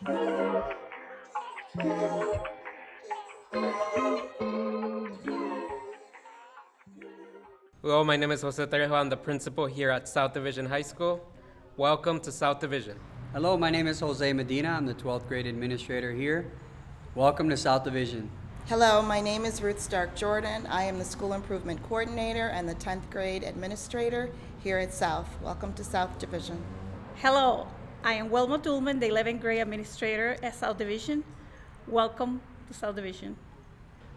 Hello, my name is Jose Trejo. I'm the principal here at South Division High School. Welcome to South Division. Hello, my name is Jose Medina. I'm the 12th grade administrator here. Welcome to South Division. Hello, my name is Ruth Stark Jordan. I am the School Improvement Coordinator and the 10th grade administrator here at South. Welcome to South Division. Hello, I am Wilma Dulman, the 11th grade administrator at South Division. Welcome to South Division.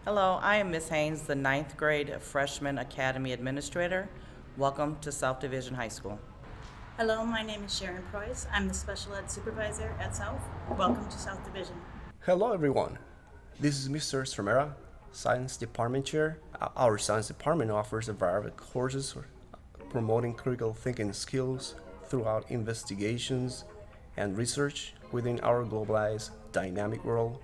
Hello, I am Ms. Haynes, the 9th grade freshman academy administrator. Welcome to South Division High School. Hello, my name is Sharon Price. I'm the special ed supervisor at South. Welcome to South Division. Hello everyone, this is Mr. Stromera, Science Department Chair. Our Science Department offers a variety of courses promoting critical thinking skills throughout investigations and research within our globalized, dynamic world.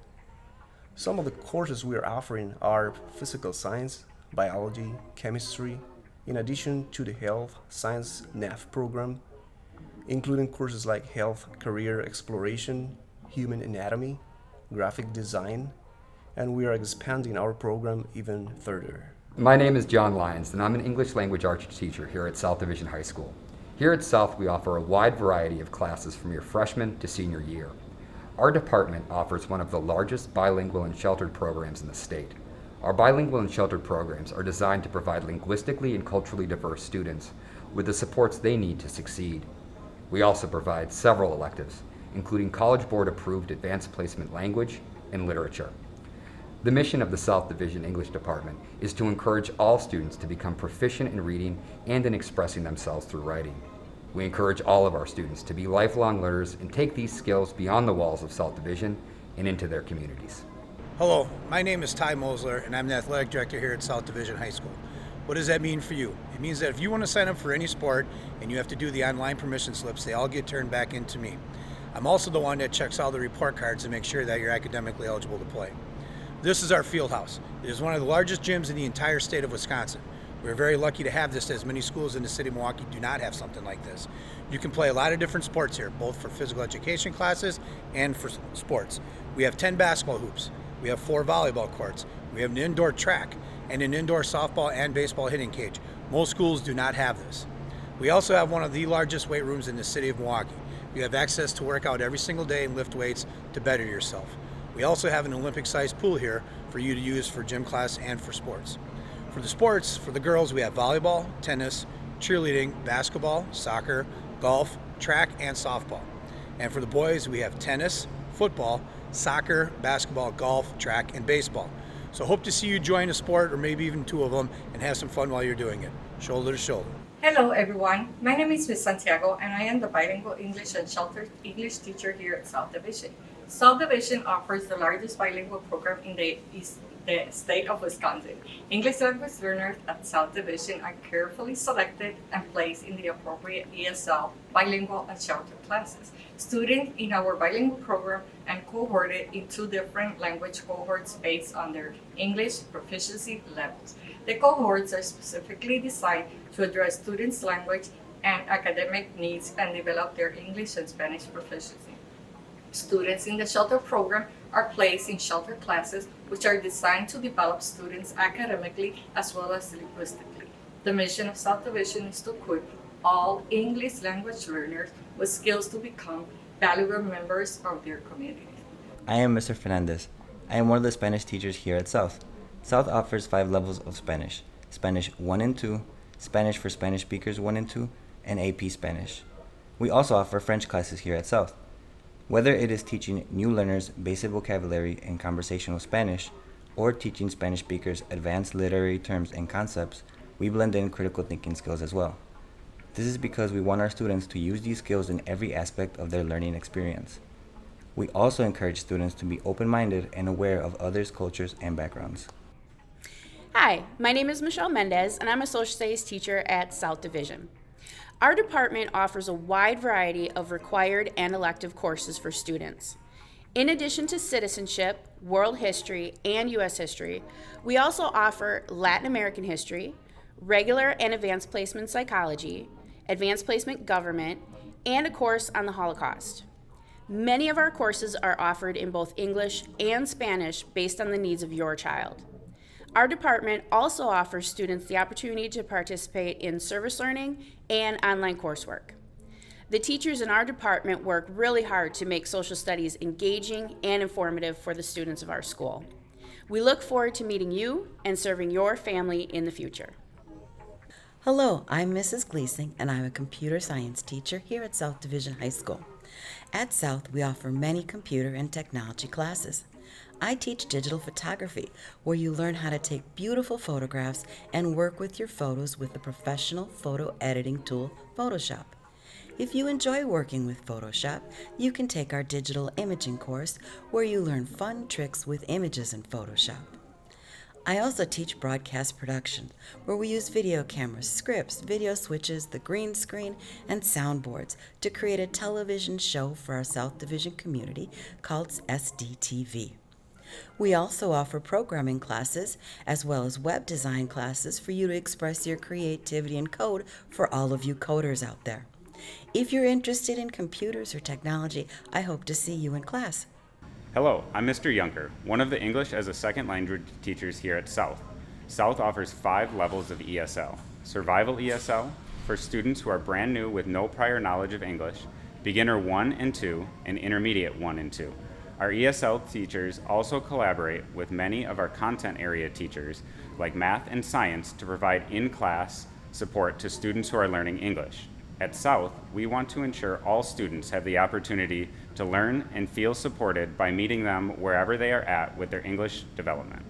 Some of the courses we are offering are physical science, biology, chemistry, in addition to the health science NAF program, including courses like health career exploration, human anatomy, graphic design, and we are expanding our program even further. My name is John Lyons, and I'm an English language arts teacher here at South Division High School. Here at South, we offer a wide variety of classes from your freshman to senior year. Our department offers one of the largest bilingual and sheltered programs in the state. Our bilingual and sheltered programs are designed to provide linguistically and culturally diverse students with the supports they need to succeed. We also provide several electives, including College Board approved advanced placement language and literature. The mission of the South Division English Department is to encourage all students to become proficient in reading and in expressing themselves through writing. We encourage all of our students to be lifelong learners and take these skills beyond the walls of South Division and into their communities. Hello, my name is Ty Mosler, and I'm the athletic director here at South Division High School. What does that mean for you? It means that if you want to sign up for any sport and you have to do the online permission slips, they all get turned back into me. I'm also the one that checks all the report cards to make sure that you're academically eligible to play. This is our field house. It is one of the largest gyms in the entire state of Wisconsin. We're very lucky to have this, as many schools in the city of Milwaukee do not have something like this. You can play a lot of different sports here, both for physical education classes and for sports. We have 10 basketball hoops. We have 4 volleyball courts. We have an indoor track and an indoor softball and baseball hitting cage. Most schools do not have this. We also have one of the largest weight rooms in the city of Milwaukee. You have access to work out every single day and lift weights to better yourself. We also have an Olympic-sized pool here for you to use for gym class and for sports. For the sports, for the girls, we have volleyball, tennis, cheerleading, basketball, soccer, golf, track, and softball. And for the boys, we have tennis, football, soccer, basketball, golf, track, and baseball. So hope to see you join a sport, or maybe even 2 of them, and have some fun while you're doing it, shoulder to shoulder. Hello everyone, my name is Ms. Santiago and I am the bilingual English and sheltered English teacher here at South Division. South Division offers the largest bilingual program in the state of Wisconsin. English language learners at South Division are carefully selected and placed in the appropriate ESL, bilingual and sheltered classes. Students in our bilingual program are cohorted in 2 different language cohorts based on their English proficiency levels. The cohorts are specifically designed to address students' language and academic needs and develop their English and Spanish proficiency. Students in the shelter program are placed in shelter classes which are designed to develop students academically as well as linguistically. The mission of South Division is to equip all English language learners with skills to become valuable members of their community. I am Mr. Fernandez. I am one of the Spanish teachers here at South. South offers 5 levels of Spanish: Spanish 1 and 2, Spanish for Spanish speakers 1 and 2, and AP Spanish. We also offer French classes here at South. Whether it is teaching new learners basic vocabulary and conversational Spanish, or teaching Spanish speakers advanced literary terms and concepts, we blend in critical thinking skills as well. This is because we want our students to use these skills in every aspect of their learning experience. We also encourage students to be open-minded and aware of others' cultures and backgrounds. Hi, my name is Michelle Mendez, and I'm a social studies teacher at South Division. Our department offers a wide variety of required and elective courses for students. In addition to citizenship, world history, and U.S. history, we also offer Latin American history, regular and advanced placement psychology, advanced placement government, and a course on the Holocaust. Many of our courses are offered in both English and Spanish based on the needs of your child. Our department also offers students the opportunity to participate in service learning and online coursework. The teachers in our department work really hard to make social studies engaging and informative for the students of our school. We look forward to meeting you and serving your family in the future. Hello, I'm Mrs. Gleason, and I'm a computer science teacher here at South Division High School. At South, we offer many computer and technology classes. I teach digital photography, where you learn how to take beautiful photographs and work with your photos with the professional photo editing tool, Photoshop. If you enjoy working with Photoshop, you can take our digital imaging course, where you learn fun tricks with images in Photoshop. I also teach broadcast production, where we use video cameras, scripts, video switches, the green screen, and soundboards to create a television show for our South Division community called SDTV. We also offer programming classes as well as web design classes for you to express your creativity in code for all of you coders out there. If you're interested in computers or technology, I hope to see you in class. Hello, I'm Mr. Younger, one of the English as a second language teachers here at South. South offers 5 levels of ESL. Survival ESL, for students who are brand new with no prior knowledge of English, Beginner 1 and 2, and Intermediate 1 and 2. Our ESL teachers also collaborate with many of our content area teachers, like math and science, to provide in-class support to students who are learning English. At South, we want to ensure all students have the opportunity to learn and feel supported by meeting them wherever they are at with their English development.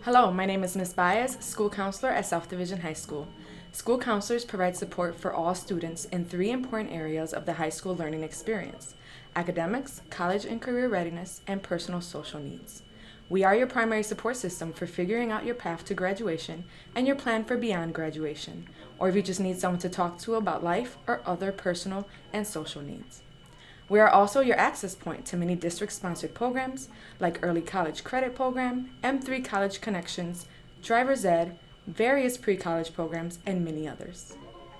Hello, my name is Ms. Baez, school counselor at South Division High School. School counselors provide support for all students in 3 important areas of the high school learning experience: academics, college and career readiness, and personal social needs. We are your primary support system for figuring out your path to graduation and your plan for beyond graduation, or if you just need someone to talk to about life or other personal and social needs. We are also your access point to many district-sponsored programs like Early College Credit Program, M3 College Connections, Driver's Ed, various pre-college programs, and many others.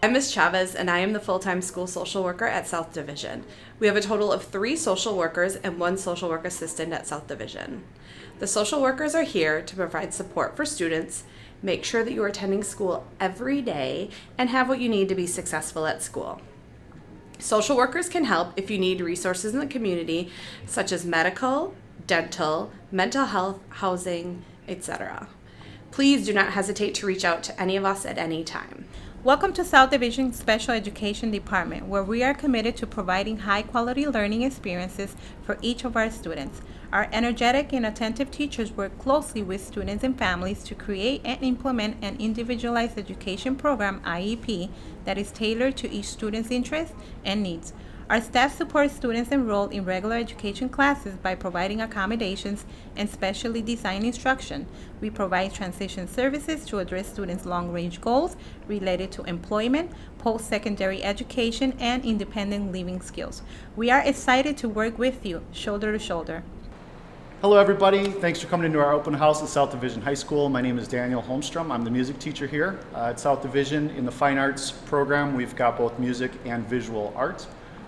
I'm Ms. Chavez, and I am the full-time school social worker at South Division. We have a total of 3 social workers and 1 social work assistant at South Division. The social workers are here to provide support for students, make sure that you are attending school every day, and have what you need to be successful at school. Social workers can help if you need resources in the community, such as medical, dental, mental health, housing, etc. Please do not hesitate to reach out to any of us at any time. Welcome to South Division Special Education Department, where we are committed to providing high-quality learning experiences for each of our students. Our energetic and attentive teachers work closely with students and families to create and implement an individualized education program, IEP, that is tailored to each student's interests and needs. Our staff supports students enrolled in regular education classes by providing accommodations and specially designed instruction. We provide transition services to address students' long-range goals related to employment, post-secondary education, and independent living skills. We are excited to work with you, shoulder to shoulder. Hello everybody, thanks for coming into our open house at South Division High School. My name is Daniel Holmstrom. I'm the music teacher here at South Division. In the Fine Arts program, we've got both music and visual art.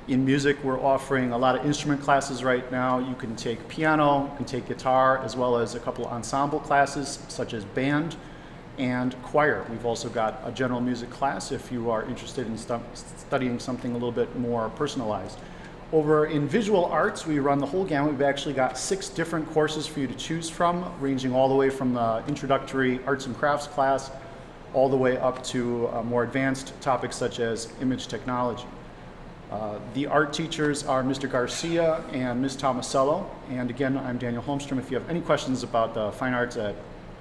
In music, we're offering a lot of instrument classes right now. You can take piano, you can take guitar, as well as a couple of ensemble classes, such as band and choir. We've also got a general music class if you are interested in studying something a little bit more personalized. Over in visual arts, we run the whole gamut. We've actually got 6 different courses for you to choose from, ranging all the way from the introductory arts and crafts class all the way up to more advanced topics such as image technology. The art teachers are Mr. Garcia and Ms. Tomasello. And again, I'm Daniel Holmstrom. If you have any questions about the fine arts at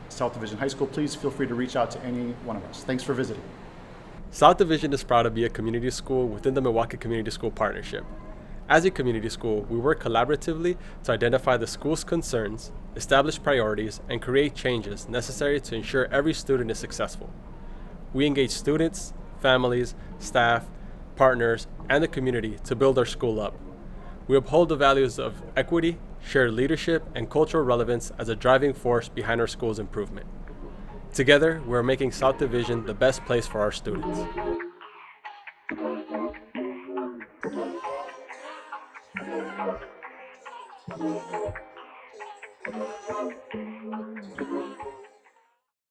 South Division High School, please feel free to reach out to any one of us. Thanks for visiting. South Division is proud to be a community school within the Milwaukee Community School Partnership. As a community school, we work collaboratively to identify the school's concerns, establish priorities, and create changes necessary to ensure every student is successful. We engage students, families, staff, partners, and the community to build our school up. We uphold the values of equity, shared leadership, and cultural relevance as a driving force behind our school's improvement. Together, we're making South Division the best place for our students. Thank you.